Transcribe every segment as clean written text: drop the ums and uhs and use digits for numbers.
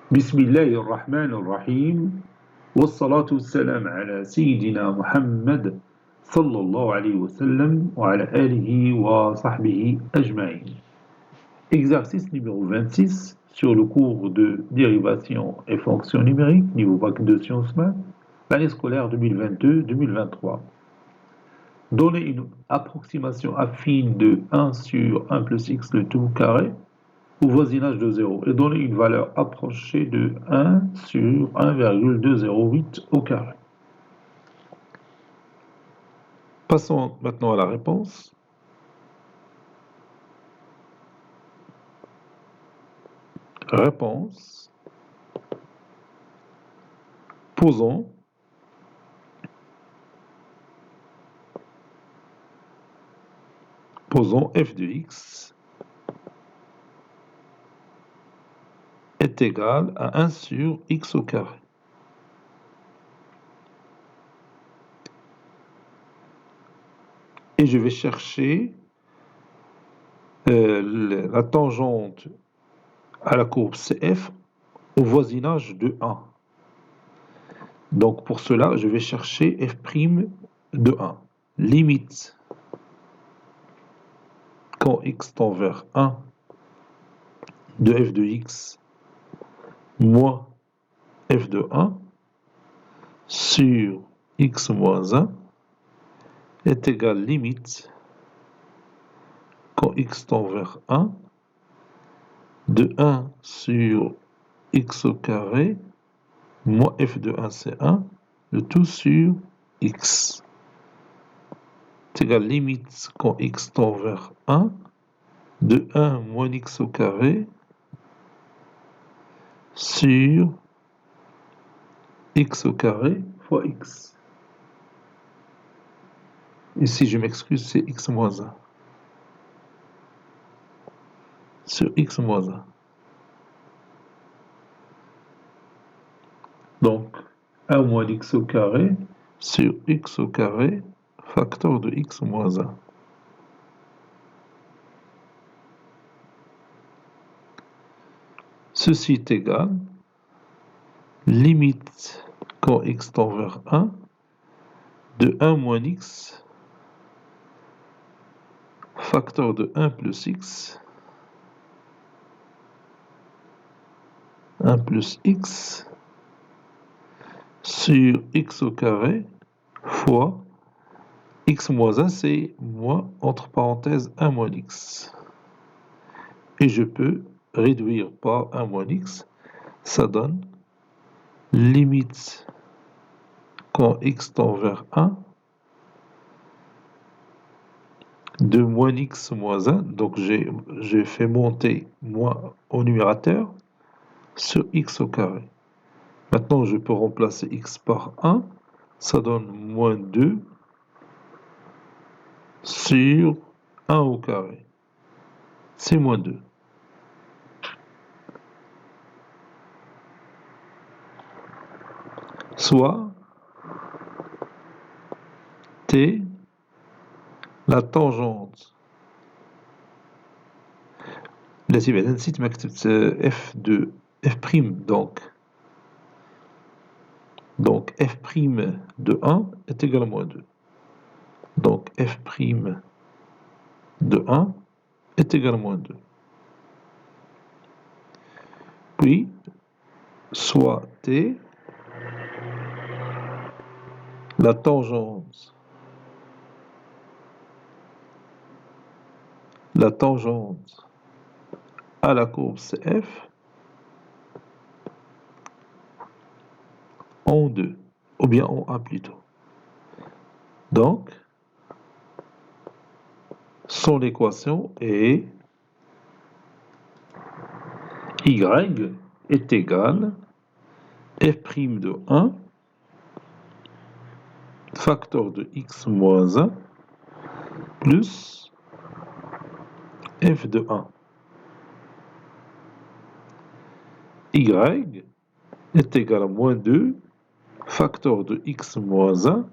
بسم الله الرحمن الرحيم والصلاة والسلام على سيدنا محمد صلى الله عليه وسلم وعلى آله وصحبه أجمعين. Exercice numéro 26 sur le cours de dérivation et fonctions numériques, niveau bac de sciences maths, l'année scolaire 2022-2023. Donner une approximation affine de 1 sur 1 plus x le tout carré au voisinage de 0 et donner une valeur approchée de 1 sur 1,208 au carré. Passons maintenant à la réponse. Réponse. Posons f de x est égal à 1 sur x au carré. Et je vais chercher la tangente à la courbe CF au voisinage de 1. Donc pour cela, je vais chercher f' de 1. Limite quand x tend vers 1 de f de x moins f de 1 sur x moins 1 est égal limite quand x tend vers 1 de 1 sur x au carré moins f de 1 c'est 1, le tout sur x est égal limite quand x tend vers 1 de 1 moins x au carré sur x au carré fois x. Ici, je m'excuse, c'est x moins 1. Sur x moins 1. Donc, 1 moins x au carré sur x au carré, facteur de x moins 1. Ceci est égal, limite quand x tend vers 1, de 1 moins x, facteur de 1 plus x, 1 plus x, sur x au carré, fois x moins 1, c'est moins, entre parenthèses, 1 moins x. Et je peux réduire par 1 moins x, ça donne limite quand x tend vers 1 de moins x moins 1, donc j'ai fait monter moins au numérateur sur x au carré. Maintenant, je peux remplacer x par 1, ça donne moins 2 sur 1 au carré. C'est moins 2. Soit t, la tangente التي بعدا نسيت ما كتبت f de f' donc f' de 1 est égal à moins 2. Donc f' de 1 est égal à moins 2. Puis, soit t, la tangente à la courbe CF en 2, ou bien en 1 plutôt. Donc, son équation est y est égal f' de 1 facteur de x moins 1 plus f de 1. Y est égal à moins 2 facteur de x moins 1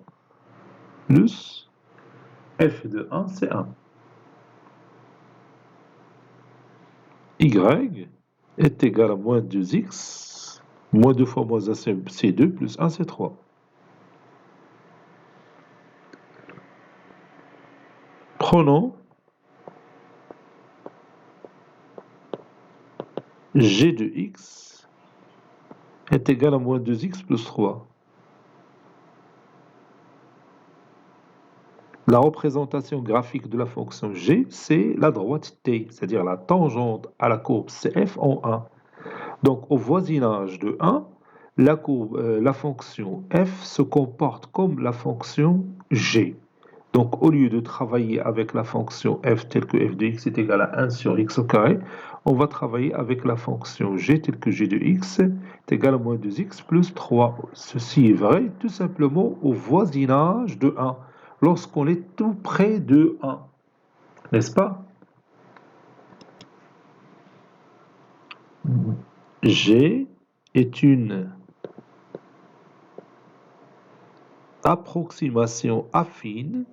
plus f de 1, c'est 1. Y est égal à moins 2x Moins 2 fois moins 1, c'est 2, plus 1, c'est 3. Prenons g de x est égal à moins 2x plus 3. La représentation graphique de la fonction g, c'est la droite t, c'est-à-dire la tangente à la courbe CF en 1. Donc au voisinage de 1, la fonction f se comporte comme la fonction g. Donc au lieu de travailler avec la fonction f telle que f de x est égal à 1 sur x au carré, on va travailler avec la fonction g telle que g de x est égal à moins 2x plus 3. Ceci est vrai tout simplement au voisinage de 1, lorsqu'on est tout près de 1, n'est-ce pas? G est une approximation affine,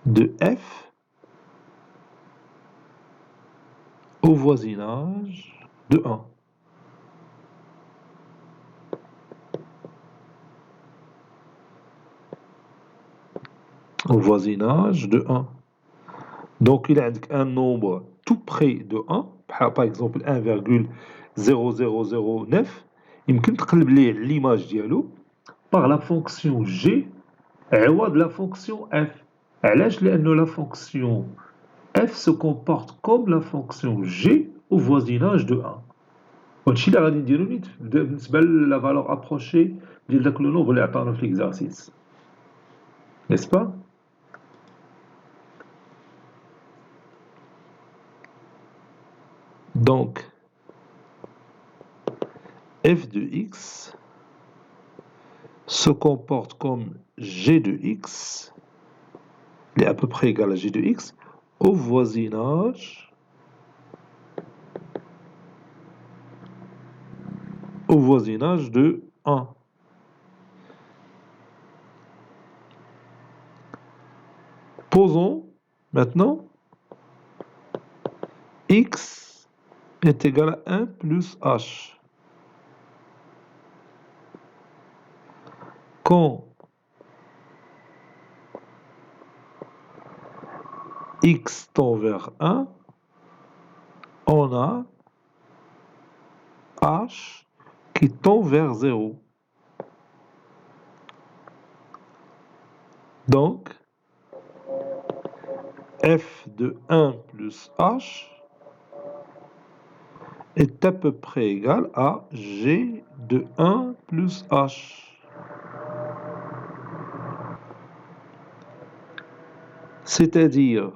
de f au voisinage de 1. Au voisinage de 1. Donc il y a un nombre tout près de 1, par exemple 1,0009, يمكن تقلب ليه l'image ديالو par la fonction g عوض la fonction f. علاش؟ لأنه la fonction f se comporte comme la fonction g au voisinage de 1. وهادشي اللي غادي نديرو نيت بالنسبة لا valeur approchée ديال داك لو نومبر اللي عطانا في l'exercice. N'est-ce pas? Donc, f de x se comporte comme g de x, il est à peu près égal à g de x, au voisinage de 1. Posons maintenant x est égal à 1 plus h. Quand x tend vers 1, on a h qui tend vers 0. Donc, f de 1 plus h est à peu près égal à g de 1 plus h. C'est-à-dire,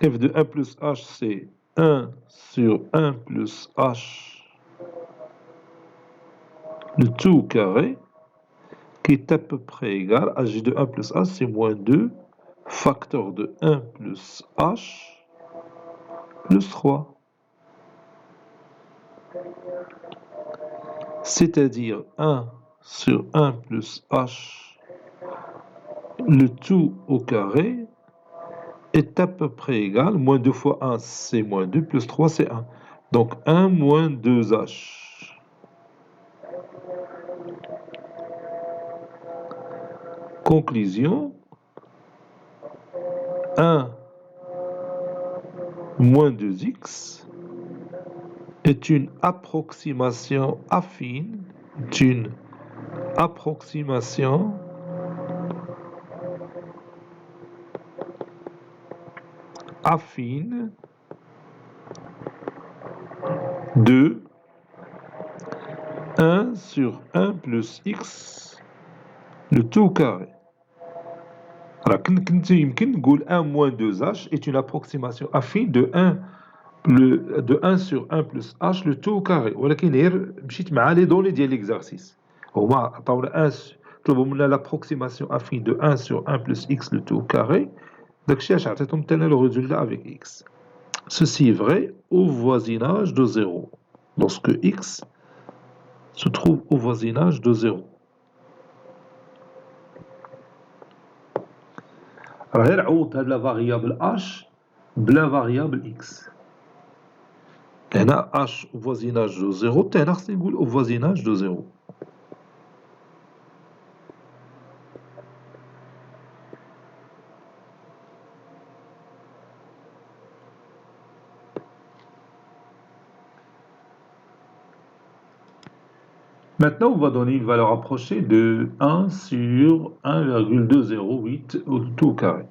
f de 1 plus h, c'est 1 sur 1 plus h, le tout au carré, qui est à peu près égal à g de 1 plus h, c'est moins 2, facteur de 1 plus h, plus 3. C'est-à-dire 1 sur 1 plus h, le tout au carré, est à peu près égal, moins 2 fois 1 c'est moins 2, plus 3 c'est 1. Donc 1 moins 2h. Conclusion, 1 moins 2x est une approximation affine d'une approximation affine de 1 sur 1 plus x, le tout au carré. Alors, يمكن نقول 1 moins 2h est une approximation affine de 1 sur 1 plus h le tout au carré. ولكن غير مشيت مع لي دوني ديال l'exercice. هما عطاونا طلبوا منا l'approximation affine de 1 sur 1 plus x le tout au carré. داكشي اش عطيتهم حتى le résultat avec x. Ceci est vrai au voisinage de 0. Lorsque x se trouve au voisinage de 0. غير عوض هاد لا فاريابل h بلا فاريابل x. هنا h au voisinage de 0 هنا خصني نقول au voisinage de 0. Maintenant, on va donner une valeur approchée de 1 sur 1,208 tout au carré.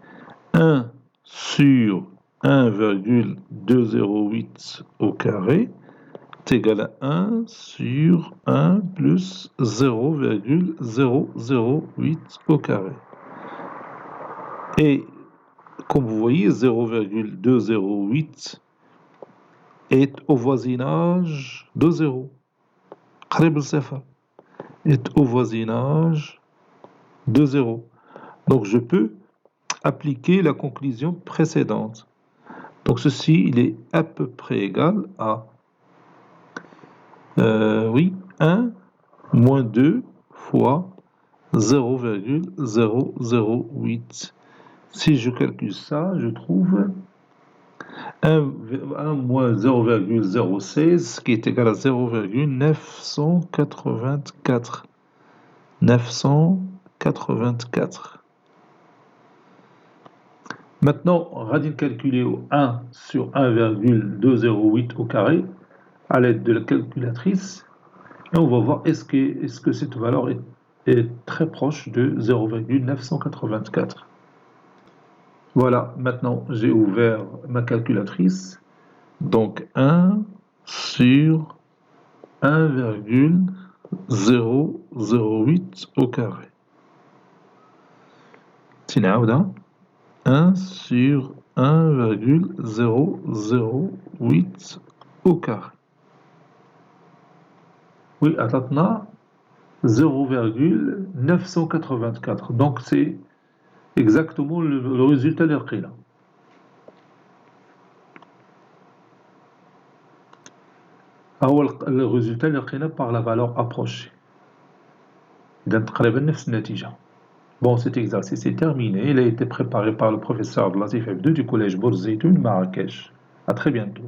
1 sur 1,208 au carré est égal à 1 sur 1 plus 0,008 au carré. Et comme vous voyez, 0,208 est au voisinage de 0. Est au voisinage de 0. Donc je peux appliquer la conclusion précédente. Donc ceci, il est à peu près égal à 1 moins 2 fois 0,008. Si je calcule ça, je trouve 1 moins 0,016 qui est égal à 0,984. 984. Maintenant, on va calculer 1 sur 1,208 au carré à l'aide de la calculatrice et on va voir est-ce que cette valeur est très proche de 0,984. Voilà, maintenant j'ai ouvert ma calculatrice. Donc 1 sur 1,008 au carré. تنعاودها 1 sur 1,008 au carré. Oui, عطاتنا 0,984. Donc c'est exactement le résultat اللي لقينا. هو الريزلتا اللي لقينا par la valeur approchée. إذا تقريبا نفس النتيجة. Bon, cet exercice est terminé. Il a été préparé par le professeur de la CFF2 du collège Bourz Zeytoun, Marrakech. À très bientôt.